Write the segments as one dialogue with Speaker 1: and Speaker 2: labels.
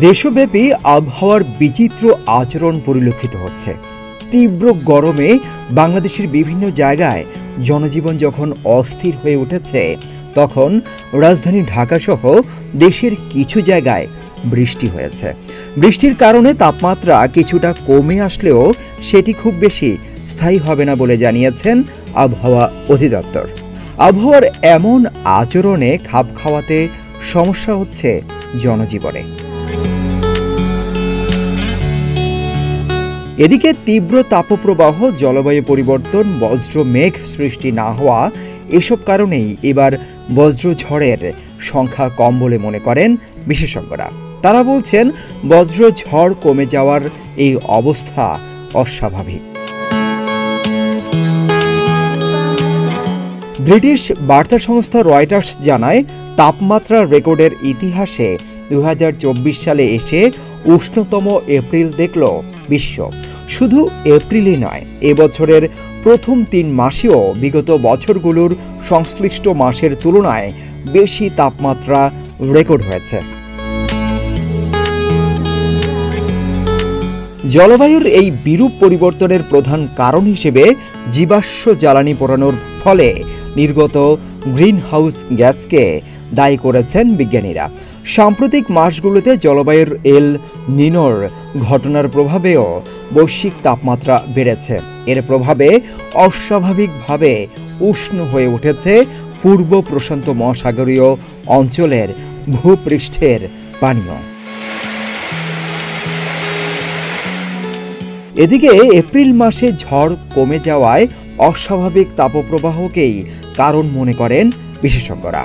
Speaker 1: দেশব্যাপী আবহাওয়ার বিচিত্র আচরণ পরিলক্ষিত হচ্ছে। তীব্র গরমে বাংলাদেশের বিভিন্ন জায়গায় জনজীবন যখন অস্থির হয়ে উঠেছে, তখন রাজধানী ঢাকাসহ দেশের কিছু জায়গায় বৃষ্টি হয়েছে। বৃষ্টির কারণে তাপমাত্রা কিছুটা কমে আসলেও সেটি খুব বেশি স্থায়ী হবে না বলে জানিয়েছেন আবহাওয়া অধিদপ্তর। আবহাওয়ার এমন আচরণে খাপ খাওয়াতে সমস্যা হচ্ছে জনজীবনে। এদিকে তীব্র তাপপ্রবাহ, জলবায়ু পরিবর্তন, বজ্র মেঘ সৃষ্টি না হওয়া, এসব কারণেই এবার বজ্রঝড়ের সংখ্যা কম বলে মনে করেন বিশেষজ্ঞরা। তারা বলছেন, বজ্রঝড় কমে যাওয়ার এই অবস্থা অস্বাভাবিক। ব্রিটিশ বার্তা সংস্থা রয়টার্স জানায়, তাপমাত্রা রেকর্ডের ইতিহাসে 2024 সালে এসে উষ্ণতম এপ্রিল দেখল বিশ্ব। শুধু এপ্রিলই নয়, এবছরের প্রথম 3 মাসেও বিগত বছরগুলোর সংশ্লিষ্ট মাসের তুলনায় বেশি তাপমাত্রা রেকর্ড হয়েছে। জলবায়ুর এই বিরূপ পরিবর্তনের প্রধান কারণ হিসেবে জীবাশ্ম জ্বালানি পোড়ানোর ফলে নির্গত গ্রিনহাউস গ্যাসকে দায়ী করেছেন বিজ্ঞানীরা। সাম্প্রতিক মাসগুলোতে জলবায়ুর এল নিনোর ঘটনার প্রভাবেও বৈশ্বিক তাপমাত্রা বেড়েছে। এর প্রভাবে অস্বাভাবিকভাবে উষ্ণ হয়ে উঠেছে পূর্ব প্রশান্ত মহাসাগরীয় অঞ্চলের ভূপৃষ্ঠের পানিও। এদিকে এপ্রিল মাসে ঝড় কমে যাওয়ায় অস্বাভাবিক তাপপ্রবাহকেই কারণ মনে করেন বিশেষজ্ঞরা।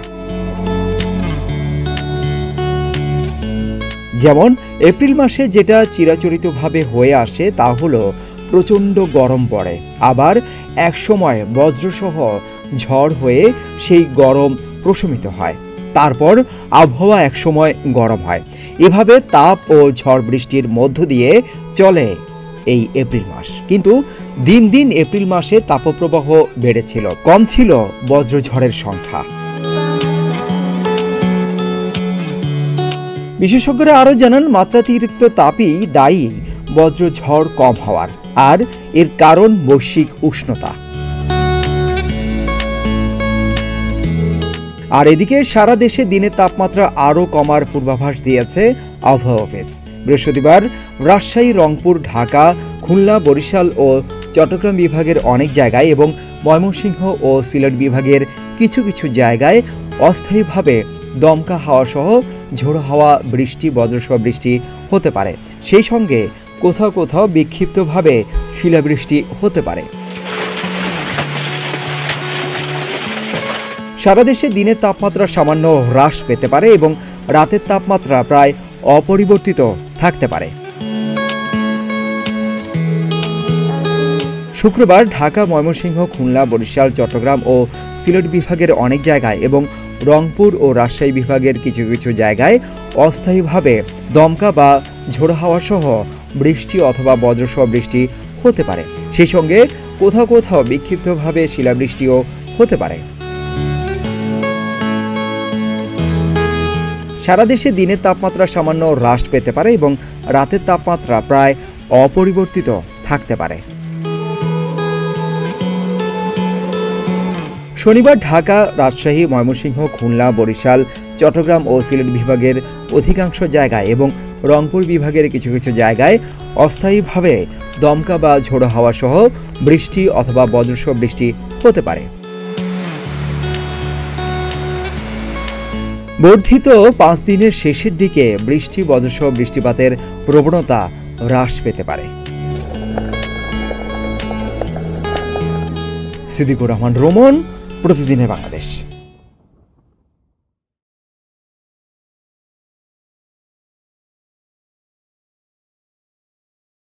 Speaker 1: যেমন এপ্রিল মাসে যেটা চিরাচরিতভাবে হয়ে আসে তা হলো প্রচণ্ড গরম পড়ে, আবার একসময় বজ্রসহ ঝড় হয়ে সেই গরম প্রশমিত হয়, তারপর আবহাওয়া একসময় গরম হয়। এভাবে তাপ ও ঝড় বৃষ্টির মধ্য দিয়ে চলে এই এপ্রিল মাস। কিন্তু দিন দিন এপ্রিল মাসে তাপপ্রবাহ বেড়েছিল, কম ছিল বজ্রঝড়ের সংখ্যা। বিশেষজ্ঞরা আরও জানান, মাত্রাতিরিক্ত তাপই দায়ী বজ্রঝড় কম হওয়ার, আর এর কারণ বৈশ্বিক উষ্ণতা। আর এদিকে সারা দেশে দিনের তাপমাত্রা আরও কমার পূর্বাভাস দিয়েছে আবহাওয়া অফিস। বৃহস্পতিবার রাজশাহী, রংপুর, ঢাকা, খুলনা, বরিশাল ও চট্টগ্রাম বিভাগের অনেক জায়গায় এবং ময়মনসিংহ ও সিলেট বিভাগের কিছু কিছু জায়গায় অস্থায়ীভাবে দমকা হাওয়া সহ ঝোড়ো হাওয়া, বৃষ্টি, বজ্রসহ বৃষ্টি হতে পারে। সেই সঙ্গে কোথাও কোথাও বিক্ষিপ্তভাবে শিলাবৃষ্টি হতে পারে। সারা দেশে দিনের তাপমাত্রা সামান্য হ্রাস পেতে পারে এবং রাতের তাপমাত্রা প্রায় অপরিবর্তিত থাকতে পারে। শুক্রবার ঢাকা, ময়মনসিংহ, খুলনা, বরিশাল, চট্টগ্রাম ও সিলেট বিভাগের অনেক জায়গায় এবং রংপুর ও রাজশাহী বিভাগের কিছু কিছু জায়গায় অস্থায়ীভাবে দমকা বা ঝোড়ো হাওয়া সহ বৃষ্টি অথবা বজ্রসহ বৃষ্টি হতে পারে। সেই সঙ্গে কোথাও কোথাও বিক্ষিপ্তভাবে শিলাবৃষ্টিও হতে পারে। সারা দেশে দিনের তাপমাত্রা সামান্য হ্রাস পেতে পারে এবং রাতের তাপমাত্রা প্রায় অপরিবর্তিত থাকতে পারে। শনিবার ঢাকা, রাজশাহী, ময়মনসিংহ, খুলনা, বরিশাল, চট্টগ্রাম ও সিলেট বিভাগের অধিকাংশ জায়গায় এবং রংপুর বিভাগের কিছু কিছু জায়গায় অস্থায়ীভাবে দমকা বা ঝোড়ো হাওয়া সহ বৃষ্টি অথবা বজ্রসহ বৃষ্টি হতে পারে। বর্ধিত 5 দিনের শেষের দিকে বৃষ্টি, বজ্রসহ বৃষ্টিপাতের প্রবণতা হ্রাস পেতে পারে। সিদ্দিকুর রহমান, রোমন, প্রতিদিনের বাংলাদেশ।